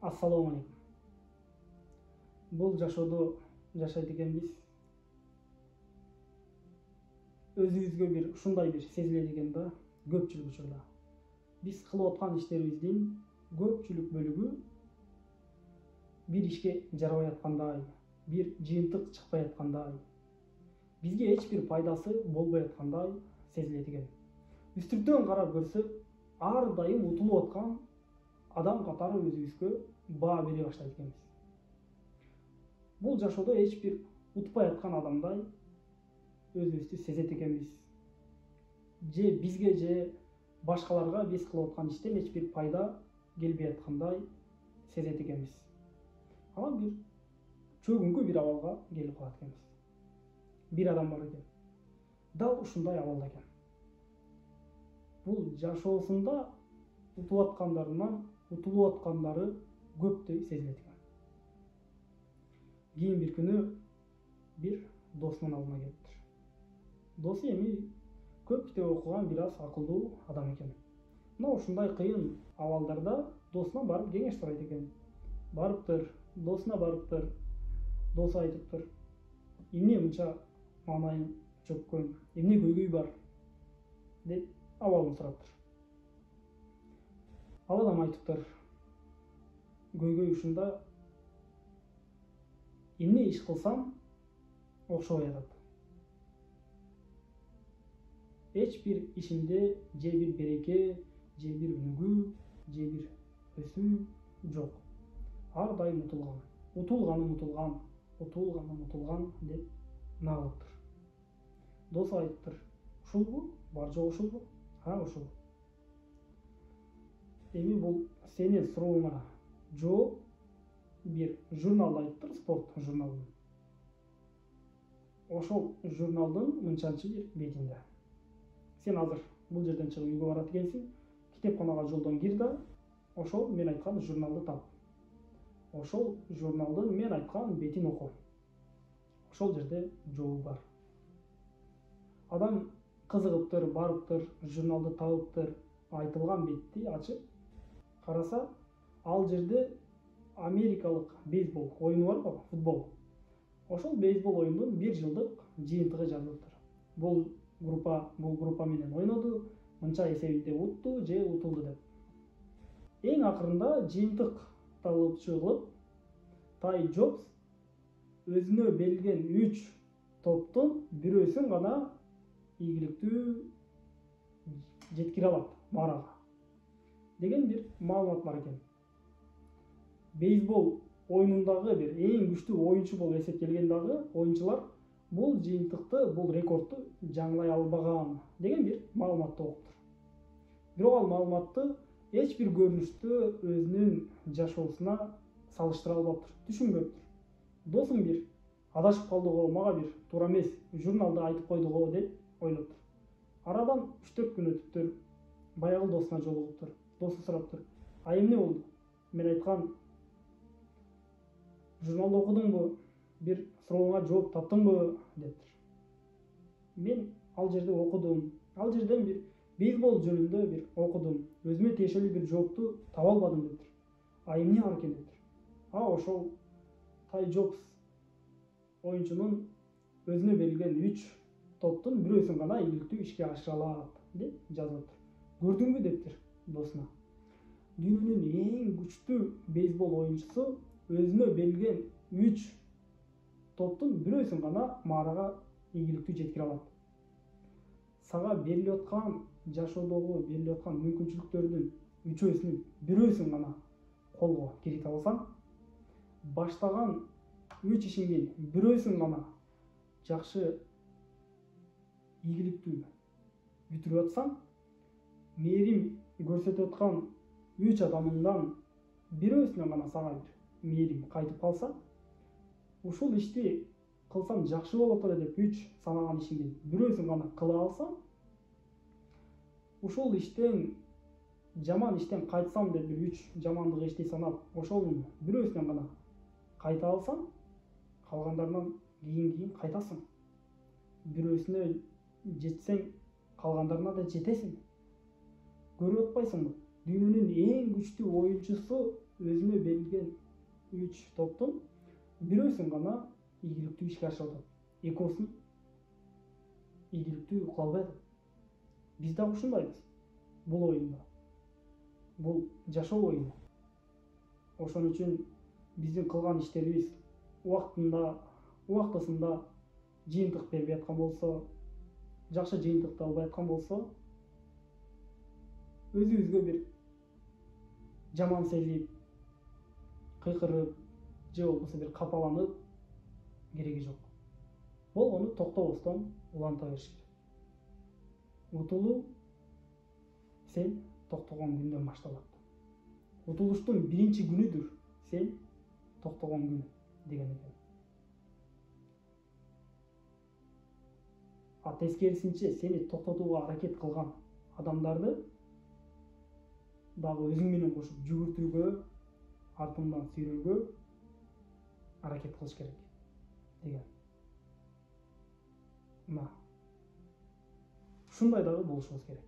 Ассаламу алейкум. Бул жашоодо жашайт экенбиз. Өзүбүзгө бир ушундай бир сезилет экен да, көпчүлүк учурда. Биз кылып аткан иштерибиздин көпчүлүк бөлүгү бир ишке жарабай аткандай, бир жыйынтык чыкпай аткандай, бизге эч бир пайдасы болбой аткандай сезилет экен. Үстүртөн карап көрсөк, ар дайым утулуп аткан адам катары өзүбүзгө баа бере баштайт экенбиз. Бул жашоодо эч бир утпай аткан адамдай өзүбүздү сезет экенбиз. Же бизге же башкаларга биз кылып аткан иштен эч бир пайда келбей аткандай сезет экенбиз. Анан бир чөгүнгү бир абалга келип калат экенбиз. Бир адам бар экен. Дал ушундай абалда экен. Бул жашоосунда утуп аткандарынан утулуп аткандары көптөй сезилет экен. Кийин бир күнү бир досунун алдына келиптир. Досу эми көп китеп окуган бир аз акылдуу адам экен. Мына ушундай кыйын абалдарда досуна барып кеңеш сурайт экен. Барыптыр, досуна барыптыр. Досу айтыптыр: "Эмне мынча маанайың чөккөн, эмне көйгөй бар?" деп абалын сураптыр. Ал адам айтыптыр: "Көйгөй ушунда, эмне иш кылсам окшобой атат. Эч бир ишимде же бир береке, же бир өнүгүү, же бир өсүү жок. Ар дайым утулган. Утулган деп нагылыптыр." Досу айтыптыр: "Ушулбу? Бар жок ушулбу?" Ушул. Эми бул сенин сурооңа жооп бир журналды айтыптыр, спорт журналын. Ошол журналдын мынчанчы бир бетинде: "Сен азыр бул жерден чыгып үйгө барат экенсиң, китепканага жолдон кир да, ошол мен айткан журналды тап. Ошол журналдын мен айткан бетин оку. Ошол жерде жообу бар." Адам кызыгыптыр, барыптыр, журналды табыптыр, айтылган бетти ачып караса, ал жерде америкалык бейсбол оюну барбы, футбол. Ошол бейсбол оюнунун бир жылдык жыйынтыгы жазылыптыр. Бул группа менен ойноду, мынча эсебинде утту же утулду деп. Эң акырында жыйынтык табылып чыгып, Тай Джобс өзүнө берилген 3 топтун бирөөсүн гана ийгиликтүү жеткире алат маарага деген бир маалымат бар экен. Бейсбол оюнундагы бир эң күчтүү оюнчу болуп эсептелген дагы оюнчулар бул жыйынтыкты, бул рекордду жаңылай албаган деген бир маалыматты окуптур. Бирок ал маалыматты эч бир көрүнүштө өзүнүн жашоосуна салыштыра албаптыр, түшүнбөптүр. Досум бир адашып калды го, мага бир туура эмес журналды айтып койду го деп ойлоптур. Арадан 3-4 күн өтүптүр. Баягы досуна жолугуптур. Досу сураптыр: "А эмне болду? Мен айткан журналды окудуңбу? Бир сурооңа жооп таптыңбы?" дептир. "Мен ал жерде окудум. Ал жерден бир бейсбол жөнүндө бир окудум. Өзүмө тиешелүү бир жоопту таба албадым" дептир. "А эмне бар экен?" дептир. Ошол Тай Джобс оюнчунун өзүнө берилген 3 топтун бирөөсүн гана ийгиликтүү ишке ашыра алат деп жазылыптыр. "Көрдүңбү?" дептир досуна. "Дүйнөнүн эң күчтүү бейсбол оюнчусу өзүнө берилген 3 топтун бирөөсүн гана маарага ийгиликтүү жеткире алат. Сага берилип аткан жашоодогу берилип аткан мүмкүнчүлүктөрдүн үчөөсүнүн бирөөсүн гана колго кирите алсаң, баштаган 3 ишиңдин бирөөсүн гана жакшы ийгиликтүү бүтүрүп атсаң, мээрим көрсөтүп аткан 3 адамыңдан бирөөсүнөн гана сага бир мээрим кайтып калса, ушул ишти кылсам жакшы болот эле деп 3 санаган ишиңдин бирөөсүн гана кыла алсаң, ушул иштен жаман иштен кайтсам деп бир 3 жамандык ишти санап, ошонун бирөөсүнөн гана кайта алсаң, калгандарынан кийин кайтасың. Бирөөсүнө жетсең, калгандарына да жетесиң. Көрүп атпайсыңбы? Дүйнөнүн эң күчтүү оюнчусу өзүнө берилген 3 топтон бирөөсүн гана ийгиликтүү ишке ашырып атат. Экөөсүн ийгиликтүү кыла албай атат. Биз дагы ушундайбыз. Бул оюнда. Бул жашоо оюну. Ошон үчүн биздин кылган иштерибиз убактысында жыйынтык бербей аткан болсо, жакшы жыйынтыкты албай аткан болсо, өзүбүзгө бир жаман сезип, кыйкырып же болбосо бир капаланып кереги жок. Болгону токтобостон уланта бериш керек. Утулуу сен токтогон күндөн башталат. Утулуштун биринчи күнүдүр сен токтогон күн деген экен. А тескерисинче сени токтотууга аракет кылган адамдарды дагы өзүң менен кошуп жүгүртүүгө, артыңдан сүйрөөгө аракет кылыш керек деген. Мына ушундай дагы болушубуз керек.